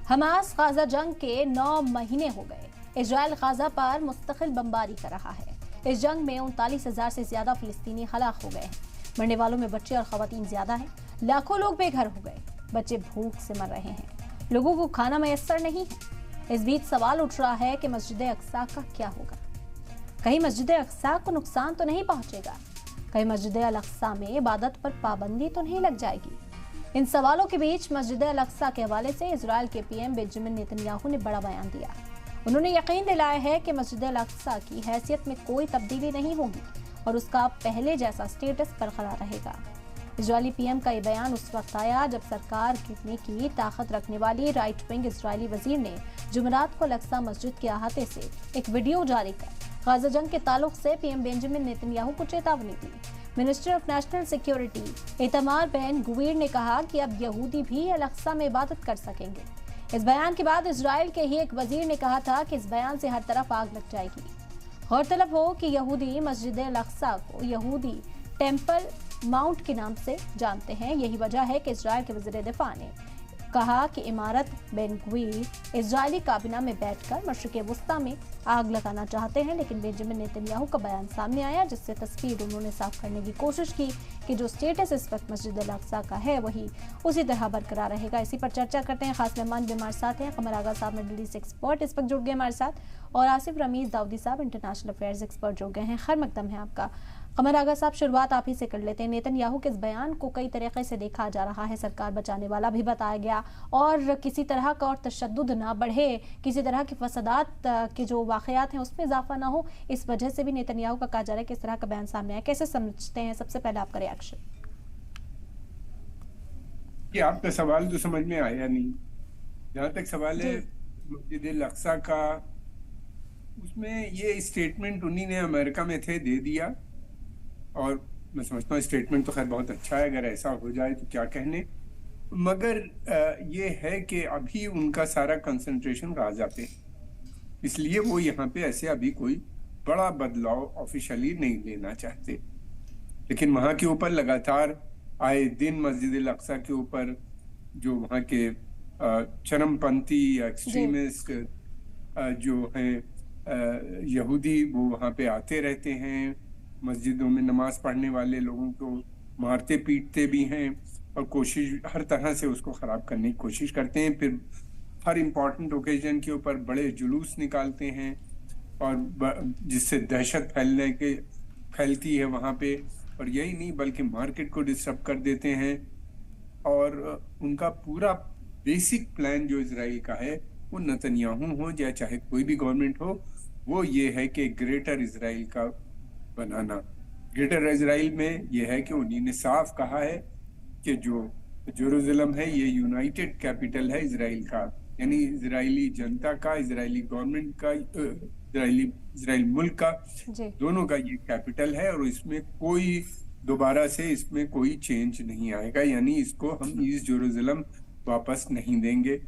Hamas Gaza जंग के 9 महीने हो गए। इजराइल गाजा पर मुस्तकिल बमबारी कर रहा है। इस जंग में 39,000 से ज्यादा फिलिस्तीनी हलाक हो गए हैं। मरने वालों में बच्चे और खवातीन ज्यादा हैं। लाखों लोग बेघर हो गए। बच्चे भूख से मर रहे हैं। लोगों को खाना मैसर नहीं है। इस बीच सवाल उठ रहा है कि मस्जिद अक्सा का क्या होगा। कहीं मस्जिद अक्सा को नुकसान तो नहीं पहुंचेगा? कहीं मस्जिद अल अक्सा में इबादत पर पाबंदी तो नहीं लग जाएगी? इन सवालों के बीच मस्जिद अल अक्सा के हवाले से इजराइल के पीएम बेंजामिन नेतन्याहू ने बड़ा बयान दिया। उन्होंने यकीन दिलाया है कि मस्जिद अल अक्सा की हैसियत में कोई तब्दीली नहीं होगी और उसका पहले जैसा स्टेटस बरकरार रहेगा। इजरायली पीएम का ये बयान उस वक्त आया जब सरकार गिरने की ताकत रखने वाली राइट विंग इजरायली वजीर ने जुमेरात को अल अक्सा मस्जिद के अहाते से एक वीडियो जारी कर गाजा जंग के ताल्लुक से पीएम बेंजामिन नेतन्याहू को चेतावनी दी। Minister of national security Itamar Ben Gvir ने कहा कि अब यहूदी भी अल अक्सा में इबादत कर सकेंगे। इस बयान के बाद इजराइल के ही एक वजीर ने कहा था कि इस बयान से हर तरफ आग लग जाएगी। गौरतलब हो कि यहूदी मस्जिद अल अक्सा को यहूदी टेम्पल माउंट के नाम से जानते हैं। यही वजह है कि इजराइल के वजीर दिफा ने कहा कि इमारत बेन गुवीर इजरायली काबिना में बैठकर मशरिक़ वुस्ता में आग लगाना चाहते हैं, लेकिन बेंजामिन नेतन्याहू का बयान सामने आया जिससे तस्वीर उन्होंने साफ करने की कोशिश की कि जो स्टेटस इस वक्त मस्जिद अल अक्सा का है वही उसी तरह बरकरार रहेगा। इसी पर चर्चा करते हैं। खास मेहमान भी हमारे साथ हैं। कमर आगा साहब मिडल ईस्ट एक्सपर्ट इस वक्त जुड़ गए हमारे साथ, और आसिफ रमीज दाऊदी साहब इंटरनेशनल अफेयर्स एक्सपर्ट जुड़ गए हैं। खैर मकदम है आपका। कमर आगा साहब, शुरुआत आप ही से कर लेते हैं। नेतन्याहू के इस बयान को कई तरीके से देखा जा रहा है। सरकार बचाने वाला भी बताया गया और किसी तरह का और तशद्दुद ना बढ़े, किसी तरह के फसादात के जो वाकयात हैं उसमें इजाफा ना हो, इस वजह से भी नेतन्याहू का कहा जा रहा है कि इस तरह का बयान सामने आया। कैसे समझते हैं? सबसे पहले आपका रिएक्शन। कि आपका सवाल तो समझ में आया नहीं। जहाँ तक सवाल है मस्जिद अल अक्सा का, उसमें ये स्टेटमेंट उन्हीं ने अमेरिका में थे दे दिया, और मैं समझता हूँ स्टेटमेंट तो खैर बहुत अच्छा है, अगर ऐसा हो जाए तो क्या कहने। मगर ये है कि अभी उनका सारा कंसंट्रेशन गाजा पे, इसलिए वो यहाँ पे ऐसे अभी कोई बड़ा बदलाव ऑफिशियली नहीं लेना चाहते। लेकिन वहाँ के ऊपर लगातार आए दिन मस्जिद अल अक्सा के ऊपर जो वहाँ के चरमपंथी एक्सट्रीमिस्ट जो हैं यहूदी, वो वहाँ पे आते रहते हैं, मस्जिदों में नमाज पढ़ने वाले लोगों को मारते पीटते भी हैं और कोशिश हर तरह से उसको खराब करने की कोशिश करते हैं। फिर हर इम्पोर्टेंट ओकेजन के ऊपर बड़े जुलूस निकालते हैं और जिससे दहशत फैलती है वहाँ पे। और यही नहीं बल्कि मार्केट को डिस्टर्ब कर देते हैं। और उनका पूरा बेसिक प्लान जो इजराइल का है, वो नेतन्याहू हो या चाहे कोई भी गवर्नमेंट हो, वो ये है कि ग्रेटर इजराइल का बनाना। ग्रेटर इजराइल में ये है कि उन्हीं ने साफ कहा है कि जो जेरूसलम है ये यूनाइटेड कैपिटल है इजराइल का, यानी इजरायली जनता का, इजरायली गवर्नमेंट का, इजराइल मुल्क का, दोनों का ये कैपिटल है। और इसमें कोई दोबारा से इसमें कोई चेंज नहीं आएगा, यानी इसको हम ईस्ट जेरूसलम वापस नहीं देंगे।